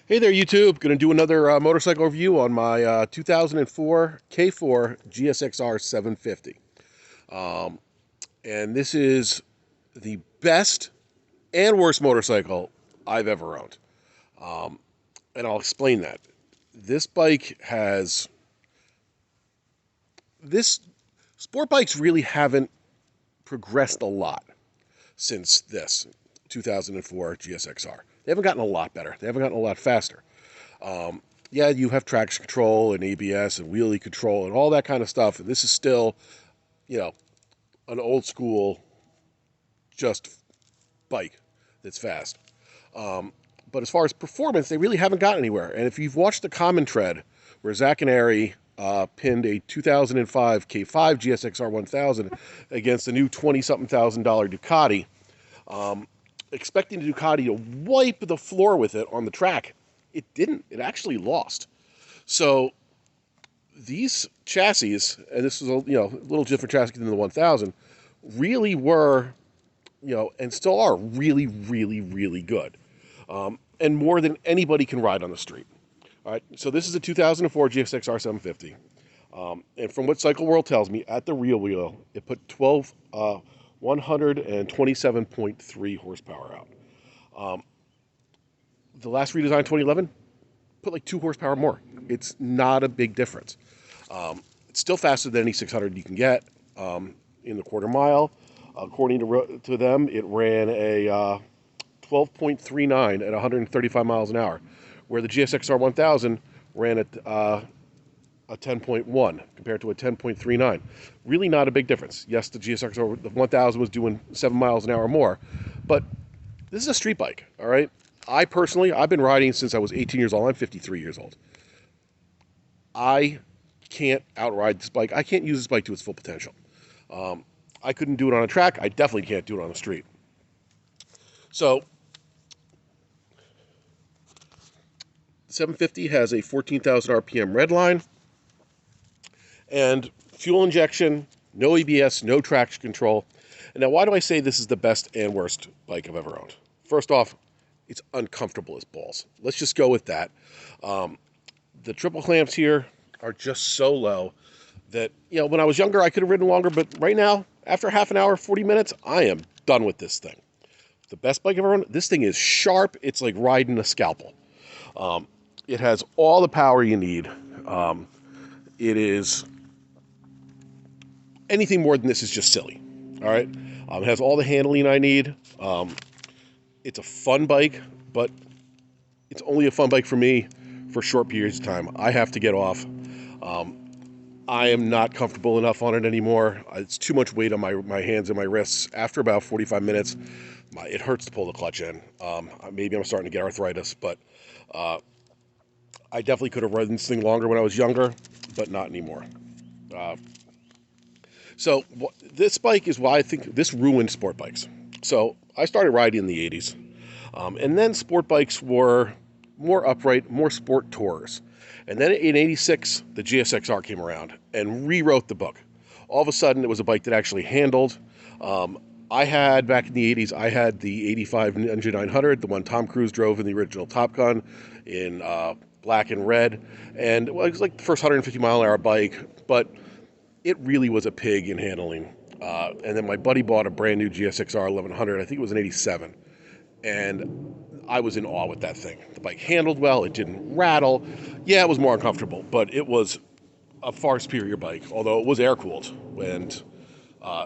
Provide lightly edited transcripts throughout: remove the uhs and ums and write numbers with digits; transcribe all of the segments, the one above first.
Hey there, YouTube. Going to do another motorcycle review on my 2004 K4 GSXR 750. Um, and this is the best and worst motorcycle I've ever owned. Um, and I'll explain that. This bike has. This. Sport bikes really haven't progressed a lot since this 2004 GSXR. They haven't gotten a lot better, they haven't gotten a lot faster. Um, yeah, you have traction control and ABS and wheelie control and all that kind of stuff. And this is still, you know, an old school just bike that's fast. But as far as performance, they really haven't gotten anywhere. And if you've watched the common thread where Zach and Ari pinned a 2005 K5 GSXR 1000 against a new 20-something thousand dollar Ducati, expecting the Ducati to wipe the floor with it on the track, it didn't. It actually lost. So these chassis, and this is a little different chassis than the 1000, really were, and still are really, really, really good, and more than anybody can ride on the street. All right, so this is a 2004 GSXR 750, and from what Cycle World tells me, at the real wheel, it put 127.3 horsepower out. The last redesign, 2011, put like 2 horsepower more. It's not a big difference. It's still faster than any 600 you can get in the quarter mile. According to them, it ran a 12.39 at 135 miles an hour, where the GSXR 1000 ran at a 10.1 compared to a 10.39. Really not a big difference. Yes, the GSXR 1000 was doing 7 miles an hour more, but this is a street bike, all right? I've been riding since I was 18 years old. I'm 53 years old. I can't outride this bike. I can't use this bike to its full potential. I couldn't do it on a track. I definitely can't do it on the street. So, the 750 has a 14,000 RPM red line and fuel injection, no ABS, no traction control. And now, why do I say this is the best and worst bike I've ever owned? First off, it's uncomfortable as balls. Let's just go with that. The triple clamps here are just so low that, when I was younger, I could have ridden longer, but right now, after half an hour, 40 minutes, I am done with this thing. The best bike I've ever owned. This thing is sharp. It's like riding a scalpel. It has all the power you need. It is anything more than this is just silly. All right. It has all the handling I need. It's a fun bike, but it's only a fun bike for me for short periods of time. I have to get off. I am not comfortable enough on it anymore. It's too much weight on my hands and my wrists. After about 45 minutes, it hurts to pull the clutch in. Maybe I'm starting to get arthritis, but I definitely could have ridden this thing longer when I was younger, but not anymore. So this bike is why I think this ruined sport bikes. So I started riding in the 80s, and then sport bikes were more upright, more sport tours. And then in 86, the GSXR came around and rewrote the book. All of a sudden, it was a bike that actually handled. I had, back in the 80s, I had the 85 Ninja 900, the one Tom Cruise drove in the original Top Gun in black and red. And it was like the first 150-mile-an-hour bike, but it really was a pig in handling. And then my buddy bought a brand new GSXR 1100, I think it was an 87. And I was in awe with that thing. The bike handled well, it didn't rattle. Yeah, it was more uncomfortable, but it was a far superior bike, although it was air-cooled and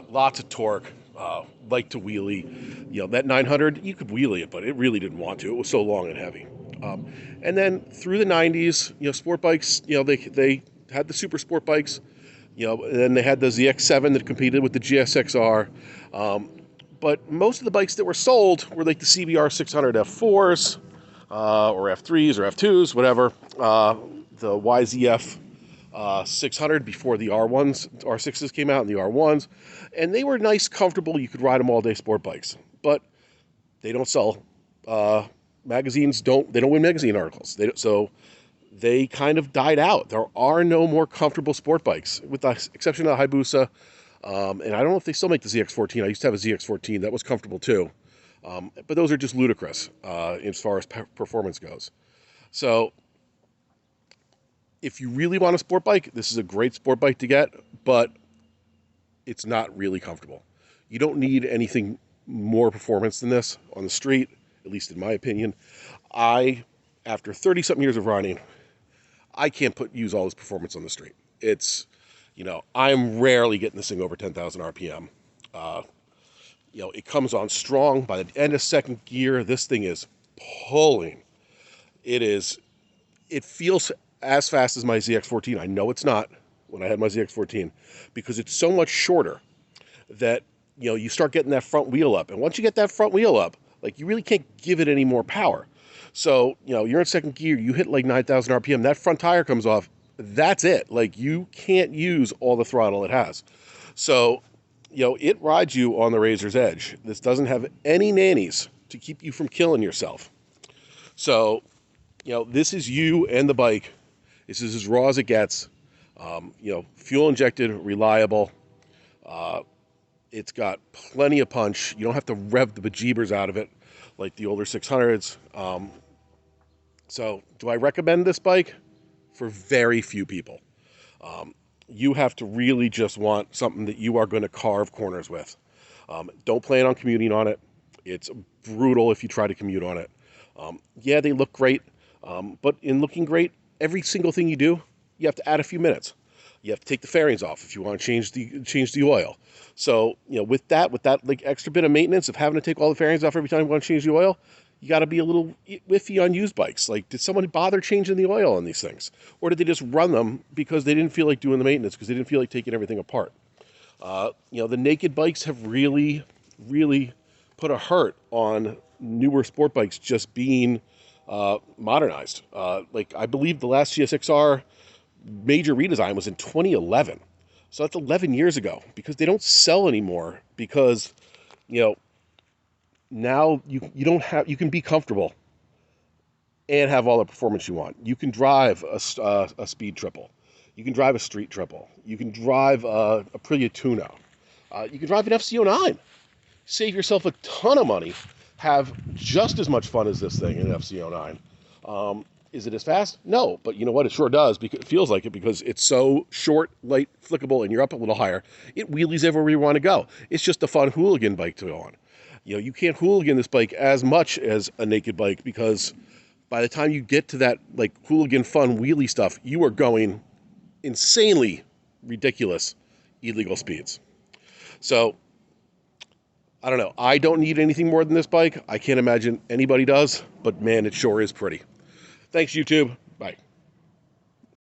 lots of torque, liked to wheelie. That 900, you could wheelie it, but it really didn't want to. It was so long and heavy. And then through the 90s, sport bikes, they had the super sport bikes, and then they had the ZX7 that competed with the GSXR. But most of the bikes that were sold were like the CBR 600 F4s, or F3s or F2s, whatever. The YZF 600 before the R1s, R6s came out, and the R1s. And they were nice, comfortable, you could ride them all day sport bikes. But they don't sell. Magazines don't win magazine articles. So they kind of died out. There are no more comfortable sport bikes, with the exception of the Hayabusa. And I don't know if they still make the ZX14. I used to have a ZX14. That was comfortable too. But those are just ludicrous as far as performance goes. So if you really want a sport bike, this is a great sport bike to get, but it's not really comfortable. You don't need anything more performance than this on the street, at least in my opinion. After 30 something years of riding, I can't use all this performance on the street. It's, I'm rarely getting this thing over 10,000 RPM. Uh, it comes on strong. By the end of second gear, this thing is pulling. It feels as fast as my ZX14. I know it's not when I had my ZX14 because it's so much shorter that, you start getting that front wheel up. And once you get that front wheel up, like, you really can't give it any more power. So, you're in second gear, you hit like 9,000 RPM, that front tire comes off, that's it. Like, you can't use all the throttle it has. So, it rides you on the razor's edge. This doesn't have any nannies to keep you from killing yourself. So, this is you and the bike. This is as raw as it gets. Fuel injected, reliable. It's got plenty of punch. You don't have to rev the bejeebers out of it like the older 600s. So do I recommend this bike? For very few people. You have to really just want something that you are going to carve corners with. Don't plan on commuting on it. It's brutal if you try to commute on it. Yeah, they look great, but in looking great, every single thing you do, you have to add a few minutes. You have to take the fairings off if you want to change the oil. So, with that like extra bit of maintenance of having to take all the fairings off every time you want to change the oil, you got to be a little iffy on used bikes. Like, did someone bother changing the oil on these things? Or did they just run them because they didn't feel like doing the maintenance, because they didn't feel like taking everything apart? The naked bikes have really, really put a hurt on newer sport bikes just being modernized. Like, I believe the last GSXR major redesign was in 2011. So that's 11 years ago, because they don't sell anymore because, now you can be comfortable and have all the performance you want. You can drive a speed triple. You can drive a street triple. You can drive a Aprilia Tuno. You can drive an FCO9. Save yourself a ton of money. Have just as much fun as this thing in an FCO9. Is it as fast? No, but you know what? It sure does, because it feels like it, because it's so short, light, flickable, and you're up a little higher. It wheelies everywhere you want to go. It's just a fun hooligan bike to go on. You can't hooligan this bike as much as a naked bike, because by the time you get to that like hooligan fun wheelie stuff, you are going insanely ridiculous illegal speeds. So I don't know. I don't need anything more than this bike. I can't imagine anybody does, but man, it sure is pretty. Thanks, YouTube. Bye.